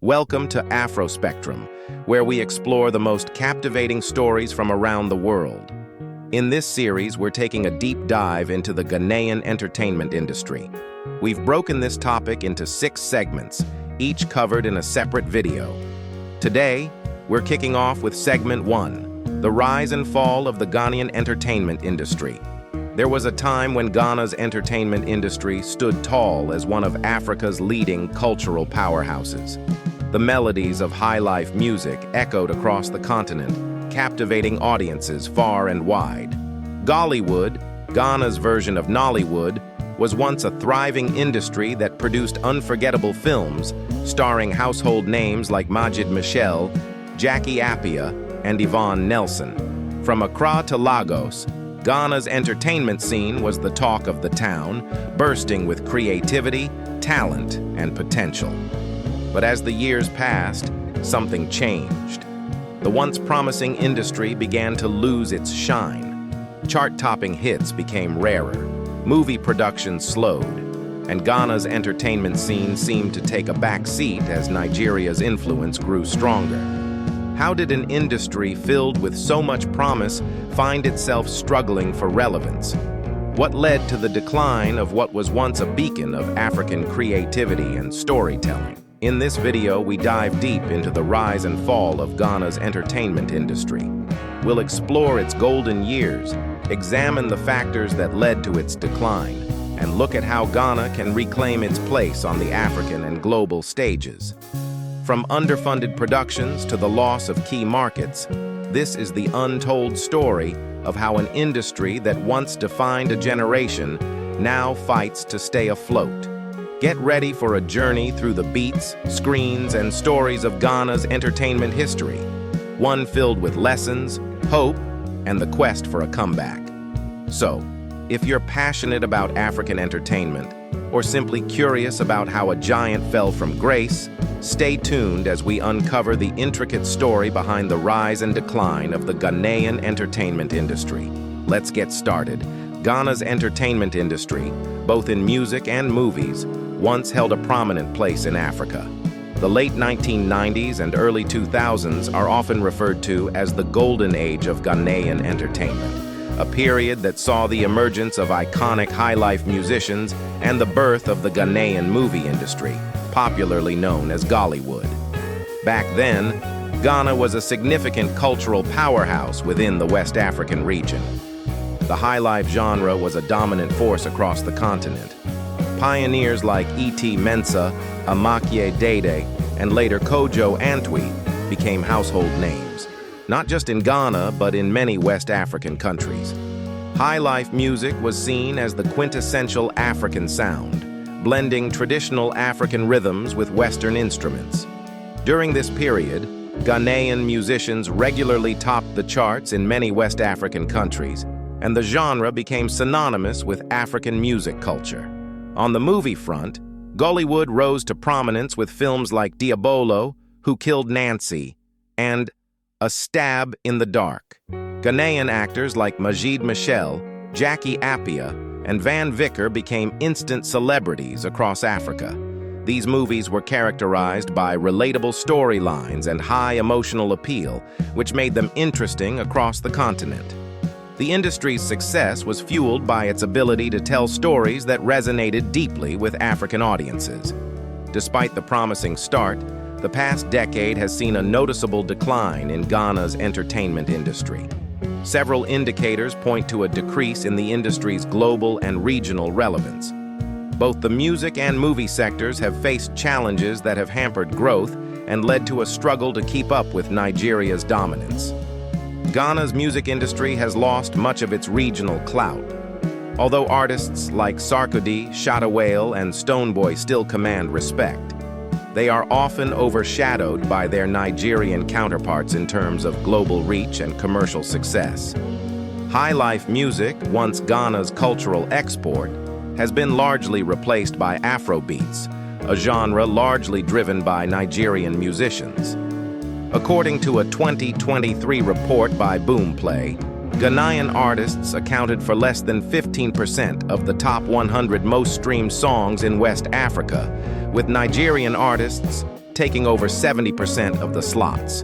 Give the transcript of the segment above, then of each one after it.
Welcome to Afrospectrum, where we explore the most captivating stories from around the world. In this series, we're taking a deep dive into the Ghanaian entertainment industry. We've broken this topic into 6 segments, each covered in a separate video. Today, we're kicking off with Segment 1, the rise and fall of the Ghanaian entertainment industry. There was a time when Ghana's entertainment industry stood tall as one of Africa's leading cultural powerhouses. The melodies of high-life music echoed across the continent, captivating audiences far and wide. Gollywood, Ghana's version of Nollywood, was once a thriving industry that produced unforgettable films starring household names like Majid Michel, Jackie Appiah, and Yvonne Nelson. From Accra to Lagos, Ghana's entertainment scene was the talk of the town, bursting with creativity, talent, and potential. But as the years passed, something changed. The once promising industry began to lose its shine. Chart-topping hits became rarer, movie production slowed, and Ghana's entertainment scene seemed to take a back seat as Nigeria's influence grew stronger. How did an industry filled with so much promise find itself struggling for relevance? What led to the decline of what was once a beacon of African creativity and storytelling? In this video, we dive deep into the rise and fall of Ghana's entertainment industry. We'll explore its golden years, examine the factors that led to its decline, and look at how Ghana can reclaim its place on the African and global stages. From underfunded productions to the loss of key markets, this is the untold story of how an industry that once defined a generation now fights to stay afloat. Get ready for a journey through the beats, screens, and stories of Ghana's entertainment history, one filled with lessons, hope, and the quest for a comeback. So, if you're passionate about African entertainment, or simply curious about how a giant fell from grace, stay tuned as we uncover the intricate story behind the rise and decline of the Ghanaian entertainment industry. Let's get started. Ghana's entertainment industry, both in music and movies, once held a prominent place in Africa. The late 1990s and early 2000s are often referred to as the golden age of Ghanaian entertainment, a period that saw the emergence of iconic high-life musicians and the birth of the Ghanaian movie industry, popularly known as Gollywood. Back then, Ghana was a significant cultural powerhouse within the West African region. The high-life genre was a dominant force across the continent. Pioneers like E.T. Mensah, Amakie Dede, and later Kojo Antwi became household names, not just in Ghana, but in many West African countries. High-life music was seen as the quintessential African sound, blending traditional African rhythms with Western instruments. During this period, Ghanaian musicians regularly topped the charts in many West African countries, and the genre became synonymous with African music culture. On the movie front, Gollywood rose to prominence with films like Diabolo, Who Killed Nancy, and A Stab in the Dark. Ghanaian actors like Majid Michel, Jackie Appiah, and Van Vicker became instant celebrities across Africa. These movies were characterized by relatable storylines and high emotional appeal, which made them interesting across the continent. The industry's success was fueled by its ability to tell stories that resonated deeply with African audiences. Despite the promising start, the past decade has seen a noticeable decline in Ghana's entertainment industry. Several indicators point to a decrease in the industry's global and regional relevance. Both the music and movie sectors have faced challenges that have hampered growth and led to a struggle to keep up with Nigeria's dominance. Ghana's music industry has lost much of its regional clout. Although artists like Sarkodie, Shatta Wale, and Stonebwoy still command respect, they are often overshadowed by their Nigerian counterparts in terms of global reach and commercial success. High-life music, once Ghana's cultural export, has been largely replaced by Afrobeats, a genre largely driven by Nigerian musicians. According to a 2023 report by Boomplay, Ghanaian artists accounted for less than 15% of the top 100 most streamed songs in West Africa, with Nigerian artists taking over 70% of the slots.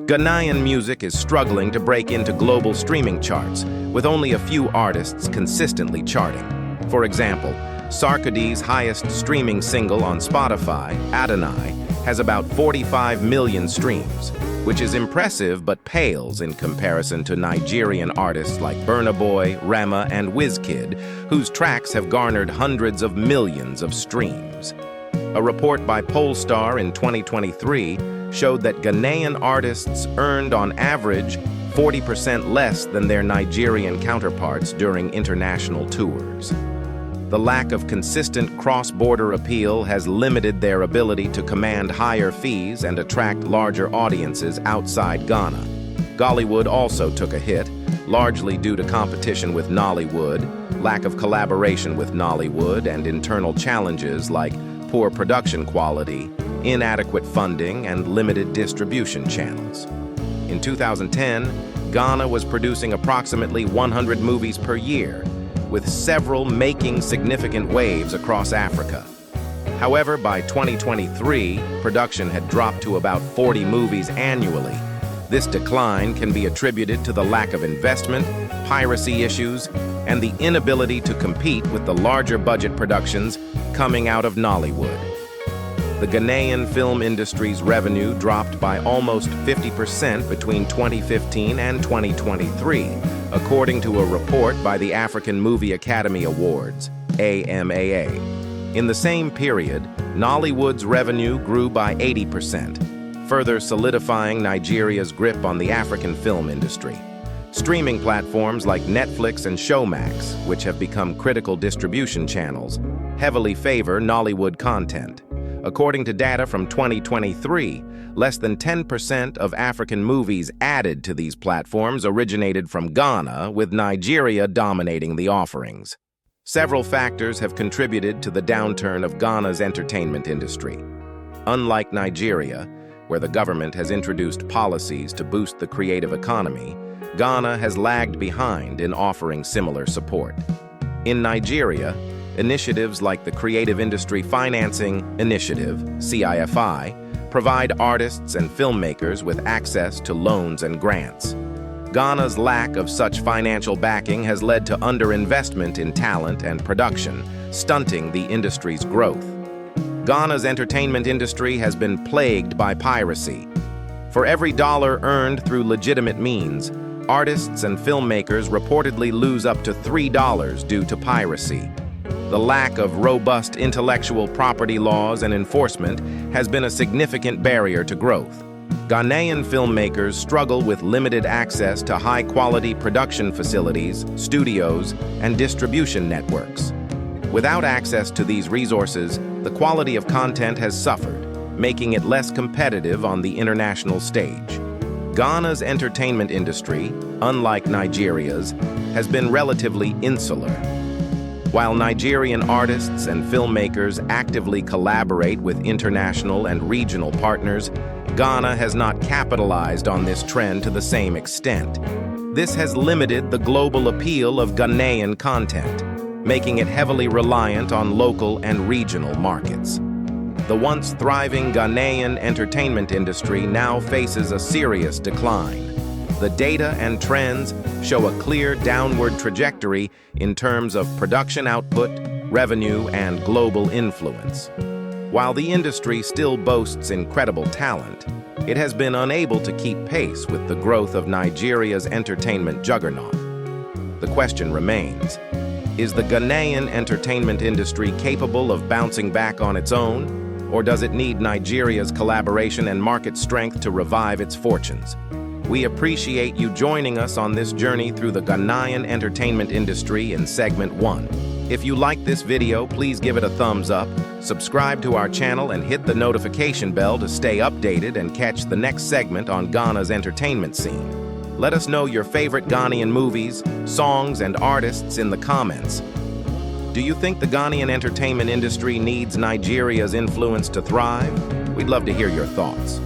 Ghanaian music is struggling to break into global streaming charts, with only a few artists consistently charting. For example, Sarkodie's highest streaming single on Spotify, Adonai, has about 45 million streams, which is impressive but pales in comparison to Nigerian artists like Burna Boy, Rema, and Wizkid, whose tracks have garnered hundreds of millions of streams. A report by Polestar in 2023 showed that Ghanaian artists earned on average 40% less than their Nigerian counterparts during international tours. The lack of consistent cross-border appeal has limited their ability to command higher fees and attract larger audiences outside Ghana. Gollywood also took a hit, largely due to competition with Nollywood, lack of collaboration with Nollywood, and internal challenges like poor production quality, inadequate funding, and limited distribution channels. In 2010, Ghana was producing approximately 100 movies per year, with several making significant waves across Africa. However, by 2023, production had dropped to about 40 movies annually. This decline can be attributed to the lack of investment, piracy issues, and the inability to compete with the larger budget productions coming out of Nollywood. The Ghanaian film industry's revenue dropped by almost 50% between 2015 and 2023, according to a report by the African Movie Academy Awards, AMAA. In the same period, Nollywood's revenue grew by 80%, further solidifying Nigeria's grip on the African film industry. Streaming platforms like Netflix and Showmax, which have become critical distribution channels, heavily favor Nollywood content. According to data from 2023, less than 10% of African movies added to these platforms originated from Ghana, with Nigeria dominating the offerings. Several factors have contributed to the downturn of Ghana's entertainment industry. Unlike Nigeria, where the government has introduced policies to boost the creative economy, Ghana has lagged behind in offering similar support. In Nigeria, initiatives like the Creative Industry Financing Initiative, CIFI, provide artists and filmmakers with access to loans and grants. Ghana's lack of such financial backing has led to underinvestment in talent and production, stunting the industry's growth. Ghana's entertainment industry has been plagued by piracy. For every dollar earned through legitimate means, artists and filmmakers reportedly lose up to $3 due to piracy. The lack of robust intellectual property laws and enforcement has been a significant barrier to growth. Ghanaian filmmakers struggle with limited access to high-quality production facilities, studios, and distribution networks. Without access to these resources, the quality of content has suffered, making it less competitive on the international stage. Ghana's entertainment industry, unlike Nigeria's, has been relatively insular. While Nigerian artists and filmmakers actively collaborate with international and regional partners, Ghana has not capitalized on this trend to the same extent. This has limited the global appeal of Ghanaian content, making it heavily reliant on local and regional markets. The once thriving Ghanaian entertainment industry now faces a serious decline. The data and trends show a clear downward trajectory in terms of production output, revenue, and global influence. While the industry still boasts incredible talent, it has been unable to keep pace with the growth of Nigeria's entertainment juggernaut. The question remains, is the Ghanaian entertainment industry capable of bouncing back on its own, or does it need Nigeria's collaboration and market strength to revive its fortunes? We appreciate you joining us on this journey through the Ghanaian entertainment industry in Segment 1. If you like this video, please give it a thumbs up, subscribe to our channel, and hit the notification bell to stay updated and catch the next segment on Ghana's entertainment scene. Let us know your favorite Ghanaian movies, songs, and artists in the comments. Do you think the Ghanaian entertainment industry needs Nigeria's influence to thrive? We'd love to hear your thoughts.